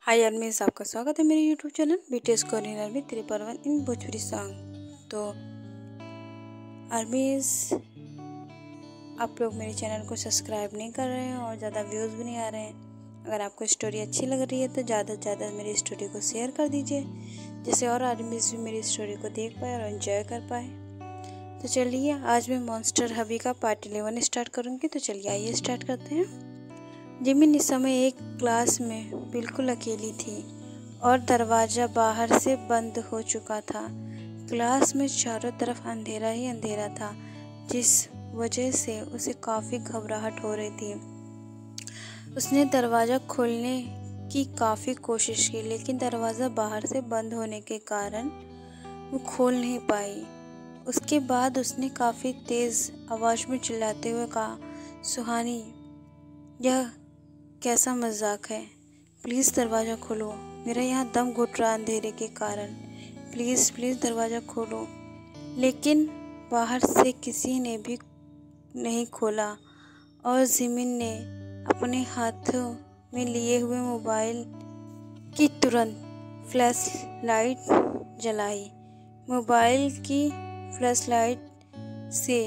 हाय अरमीज, आपका स्वागत है मेरे यूट्यूब चैनल बीटीएस कोरियन में 3/1 इन भोजपुरी सॉन्ग। तो अरमीज, आप लोग मेरे चैनल को सब्सक्राइब नहीं कर रहे हैं और ज़्यादा व्यूज़ भी नहीं आ रहे हैं। अगर आपको स्टोरी अच्छी लग रही है तो ज़्यादा से ज़्यादा मेरी स्टोरी को शेयर कर दीजिए, जिससे और आर्मीज भी मेरी स्टोरी को देख पाए और एंजॉय कर पाए। तो चलिए, आज मैं मॉन्स्टर हबी का पार्ट 11 स्टार्ट करूँगी। तो चलिए आइए स्टार्ट करते हैं। जिमिन इस समय एक क्लास में बिल्कुल अकेली थी और दरवाज़ा बाहर से बंद हो चुका था। क्लास में चारों तरफ अंधेरा ही अंधेरा था, जिस वजह से उसे काफ़ी घबराहट हो रही थी। उसने दरवाज़ा खोलने की काफ़ी कोशिश की, लेकिन दरवाज़ा बाहर से बंद होने के कारण वो खोल नहीं पाई। उसके बाद उसने काफ़ी तेज़ आवाज़ में चिल्लाते हुए कहा, सुहानी, यह कैसा मजाक है? प्लीज़ दरवाज़ा खोलो, मेरा यहाँ दम घुट रहा अंधेरे के कारण। प्लीज़ प्लीज़ दरवाज़ा खोलो। लेकिन बाहर से किसी ने भी नहीं खोला और जिमिन ने अपने हाथों में लिए हुए मोबाइल की तुरंत फ्लैश लाइट जलाई। मोबाइल की फ्लैश लाइट से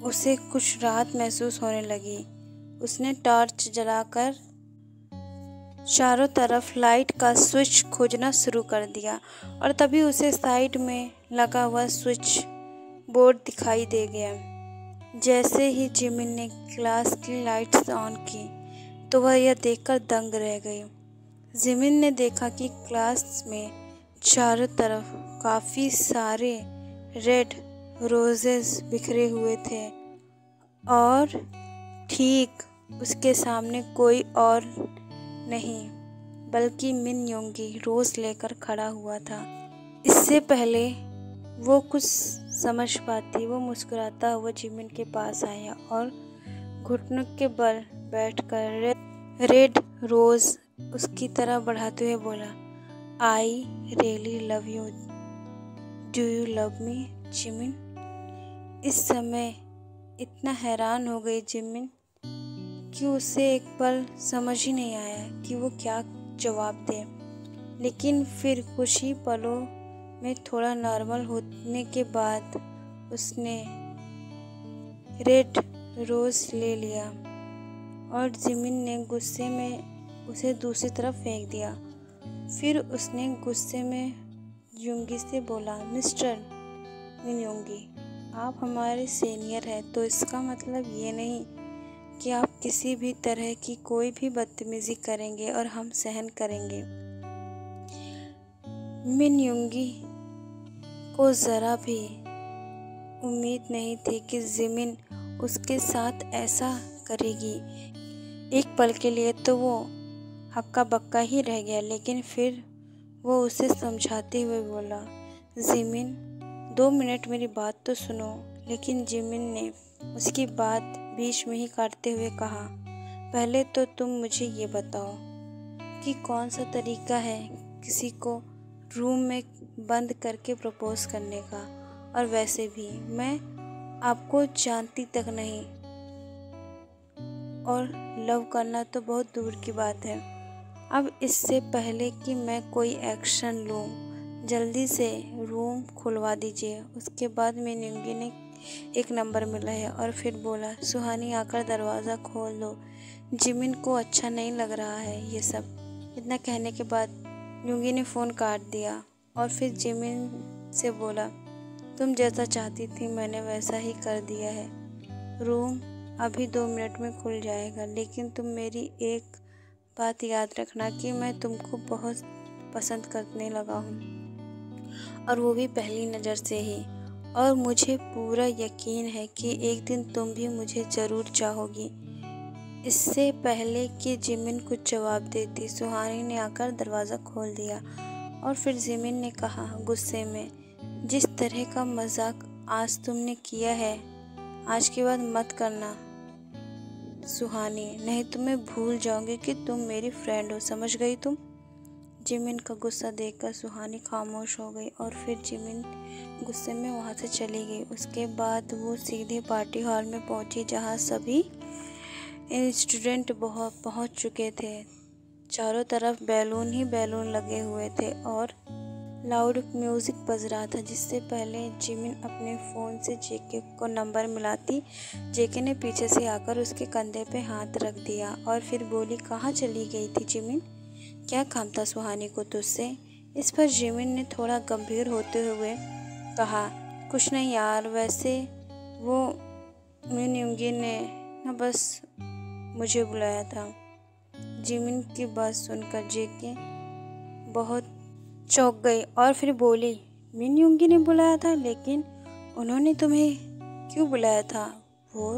उसे कुछ राहत महसूस होने लगी। उसने टॉर्च जलाकर चारों तरफ लाइट का स्विच खोजना शुरू कर दिया और तभी उसे साइड में लगा हुआ स्विच बोर्ड दिखाई दे गया। जैसे ही जिमिन ने क्लास की लाइट्स ऑन की तो वह यह देखकर दंग रह गई। जिमिन ने देखा कि क्लास में चारों तरफ काफ़ी सारे रेड रोजेस बिखरे हुए थे और ठीक उसके सामने कोई और नहीं बल्कि मिन योंगी रोज लेकर खड़ा हुआ था। इससे पहले वो कुछ समझ पाती, वो मुस्कुराता हुआ जिमिन के पास आया और घुटनों के बल बैठकर रेड रोज उसकी तरफ बढ़ाते हुए बोला, I really love you, do you love me Jimin? इस समय इतना हैरान हो गई जिमिन कि उसे एक पल समझ ही नहीं आया कि वो क्या जवाब दे। लेकिन फिर कुछ ही पलों में थोड़ा नॉर्मल होने के बाद उसने रेड रोज ले लिया और जिमिन ने गुस्से में उसे दूसरी तरफ फेंक दिया। फिर उसने गुस्से में योंगी से बोला, मिस्टर मिन योंगी, आप हमारे सीनियर हैं, तो इसका मतलब ये नहीं कि आप किसी भी तरह की कोई भी बदतमीजी करेंगे और हम सहन करेंगे। मिन योंगी को ज़रा भी उम्मीद नहीं थी कि जिमिन उसके साथ ऐसा करेगी। एक पल के लिए तो वो हक्का बक्का ही रह गया, लेकिन फिर वो उसे समझाते हुए बोला, जिमिन 2 मिनट मेरी बात तो सुनो। लेकिन जिमिन ने उसकी बात बीच में ही काटते हुए कहा, पहले तो तुम मुझे ये बताओ कि कौन सा तरीका है किसी को रूम में बंद करके प्रपोज करने का, और वैसे भी मैं आपको जानती तक नहीं और लव करना तो बहुत दूर की बात है। अब इससे पहले कि मैं कोई एक्शन लूँ, जल्दी से रूम खुलवा दीजिए। उसके बाद मिन योंगी ने एक नंबर मिला है और फिर बोला, सुहानी आकर दरवाज़ा खोल दो, जिमिन को अच्छा नहीं लग रहा है ये सब। इतना कहने के बाद योंगी ने फ़ोन काट दिया और फिर जिमिन से बोला, तुम जैसा चाहती थी मैंने वैसा ही कर दिया है। रूम अभी 2 मिनट में खुल जाएगा, लेकिन तुम मेरी एक बात याद रखना कि मैं तुमको बहुत पसंद करने लगा हूँ, और वो भी पहली नज़र से ही। और मुझे पूरा यकीन है कि एक दिन तुम भी मुझे ज़रूर चाहोगी। इससे पहले कि जिमिन कुछ जवाब देती, सुहानी ने आकर दरवाज़ा खोल दिया और फिर जिमिन ने कहा गुस्से में, जिस तरह का मजाक आज तुमने किया है, आज के बाद मत करना सुहानी, नहीं तो मैं भूल जाऊंगी कि तुम मेरी फ्रेंड हो, समझ गई तुम? जिमिन का गुस्सा देखकर सुहानी खामोश हो गई और फिर जिमिन गुस्से में वहाँ से चली गई। उसके बाद वो सीधे पार्टी हॉल में पहुँची, जहाँ सभी स्टूडेंट पहुँच चुके थे। चारों तरफ बैलून ही बैलून लगे हुए थे और लाउड म्यूज़िक बज रहा था। जिससे पहले जिमिन अपने फ़ोन से जेके को नंबर मिलाती, जेके ने पीछे से आकर उसके कंधे पे हाथ रख दिया और फिर बोली, कहाँ चली गई थी जिमिन? क्या काम था सुहानी को तुझसे? इस पर जिमिन ने थोड़ा गंभीर होते हुए कहा, कुछ नहीं यार, वैसे वो मिन युंगी ने ना बस मुझे बुलाया था। जिमिन की बात सुनकर जेके बहुत चौंक गई और फिर बोली, मिन युंगी ने बुलाया था? लेकिन उन्होंने तुम्हें क्यों बुलाया था? वो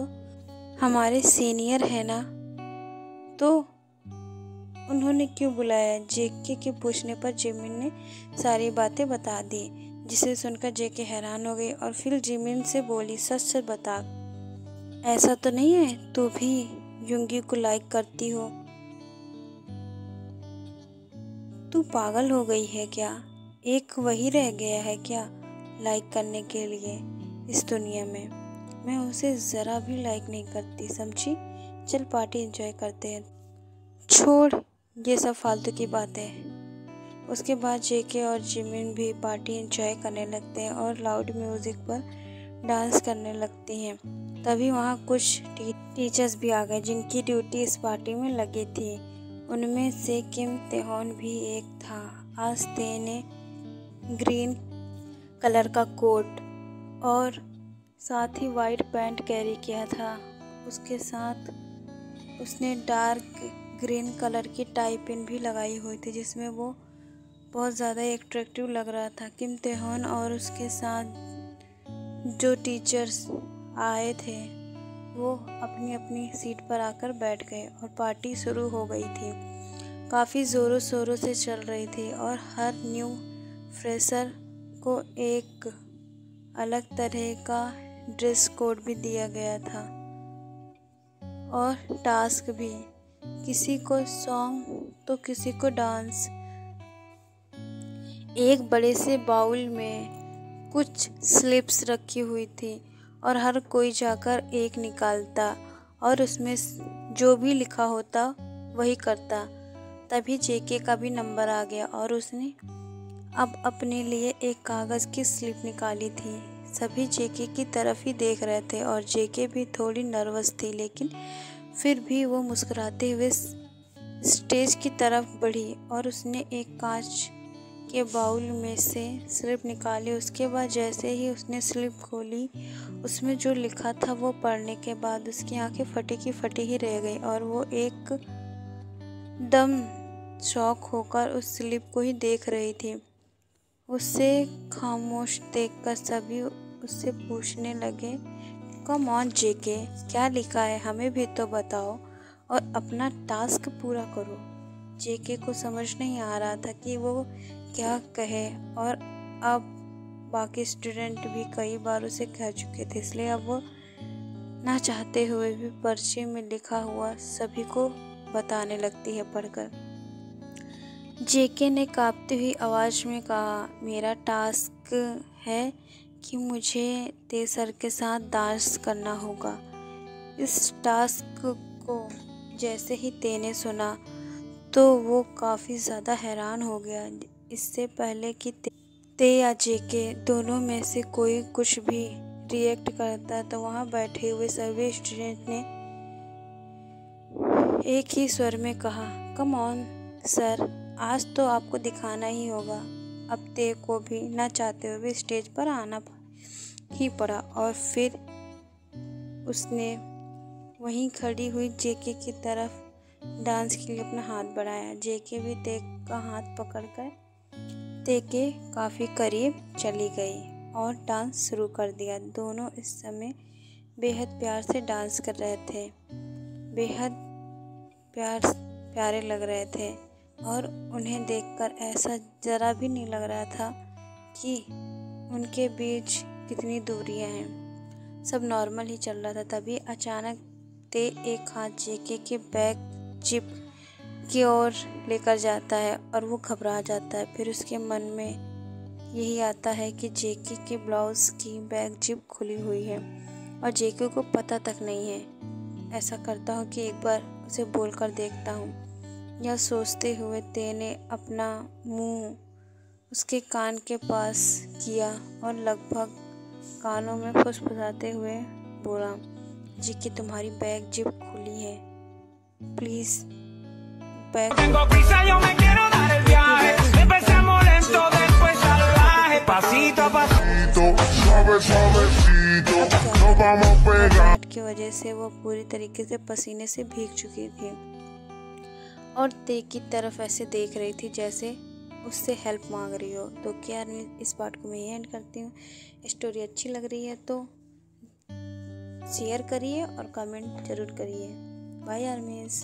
हमारे सीनियर है ना, तो उन्होंने क्यों बुलाया? जेके के पूछने पर जिमिन ने सारी बातें बता दी, जिसे सुनकर जेके हैरान हो गई और फिर जिमिन से बोली, सच सच बता, ऐसा तो नहीं है तू भी युंगी को लाइक करती हो? तू पागल हो गई है क्या? एक वही रह गया है क्या लाइक करने के लिए इस दुनिया में? मैं उसे ज़रा भी लाइक नहीं करती, समझी? चल पार्टी एंजॉय करते हैं। छोड़ ये सब फालतू की बातें। उसके बाद जेके और जिमिन भी पार्टी एंजॉय करने लगते हैं और लाउड म्यूज़िक पर डांस करने लगती हैं। तभी वहाँ कुछ टीचर्स भी आ गए जिनकी ड्यूटी इस पार्टी में लगी थी। उनमें से किम तेहॉन भी एक था। आज ते ने ग्रीन कलर का कोट और साथ ही वाइट पैंट कैरी किया था। उसके साथ उसने डार्क ग्रीन कलर की टाई पिन भी लगाई हुई थी, जिसमें वो बहुत ज़्यादा अट्रैक्टिव लग रहा था। किम तेहॉन और उसके साथ जो टीचर्स आए थे वो अपनी अपनी सीट पर आकर बैठ गए और पार्टी शुरू हो गई थी। काफ़ी ज़ोरों शोरों से चल रही थी और हर न्यू फ्रेशर को एक अलग तरह का ड्रेस कोड भी दिया गया था और टास्क भी, किसी को सॉन्ग तो किसी को डांस। एक बड़े से बाउल में कुछ स्लिप्स रखी हुई थी और हर कोई जाकर एक निकालता और उसमें जो भी लिखा होता वही करता। तभी जेके का भी नंबर आ गया और उसने अब अपने लिए एक कागज़ की स्लिप निकाली थी। सभी जेके की तरफ ही देख रहे थे और जेके भी थोड़ी नर्वस थी, लेकिन फिर भी वो मुस्कुराते हुए स्टेज की तरफ बढ़ी और उसने एक कांच के बाउल में से स्लिप निकाली। उसके बाद जैसे ही उसने स्लिप खोली, उसमें जो लिखा था वो पढ़ने के बाद उसकी आंखें फटी की फटी ही रह गई और वो एक दम शॉक होकर उस स्लिप को ही देख रही थी। उससे खामोश देखकर सभी उससे पूछने लगे, कम ऑन जेके, क्या लिखा है? हमें भी तो बताओ और अपना टास्क पूरा करो। जेके को समझ नहीं आ रहा था कि वो क्या कहे और अब बाकी स्टूडेंट भी कई बार उसे कह चुके थे, इसलिए अब वो ना चाहते हुए भी पर्चे में लिखा हुआ सभी को बताने लगती है पढ़कर। जेके ने कांपती हुई आवाज़ में कहा, मेरा टास्क है कि मुझे ते सर के साथ डांस करना होगा। इस टास्क को जैसे ही ते ने सुना तो वो काफ़ी ज़्यादा हैरान हो गया। इससे पहले कि ते या जेके दोनों में से कोई कुछ भी रिएक्ट करता तो वहाँ बैठे हुए सभी स्टूडेंट ने एक ही स्वर में कहा, कम ऑन सर, आज तो आपको दिखाना ही होगा। अब ते को भी ना चाहते हुए भी स्टेज पर आना ही पड़ा और फिर उसने वहीं खड़ी हुई जेके की तरफ डांस के लिए अपना हाथ बढ़ाया। जेके भी ते का हाथ पकड़कर ते के काफ़ी करीब चली गई और डांस शुरू कर दिया। दोनों इस समय बेहद प्यार से डांस कर रहे थे, बेहद प्यारे लग रहे थे और उन्हें देखकर ऐसा ज़रा भी नहीं लग रहा था कि उनके बीच कितनी दूरियां हैं। सब नॉर्मल ही चल रहा था। तभी अचानक ते एक हाथ जेके के बैक जिप की ओर लेकर जाता है और वो घबरा जाता है। फिर उसके मन में यही आता है कि जेके के ब्लाउज़ की बैक जिप खुली हुई है और जेके को पता तक नहीं है। ऐसा करता हूँ कि एक बार उसे बोलकर देखता हूँ। यह सोचते हुए ते ने अपना मुंह उसके कान के पास किया और लगभग कानों में फुसफुसाते हुए बोला, जी कि तुम्हारी बैग जिप खुली है, प्लीज बैग की वजह से वो पूरी तरीके से पसीने से भीग चुकी थी और ते की तरफ ऐसे देख रही थी जैसे उससे हेल्प मांग रही हो। तो क्या इस पार्ट को मैं एंड करती हूँ। स्टोरी अच्छी लग रही है तो शेयर करिए और कमेंट जरूर करिए। बाय आर्मीज।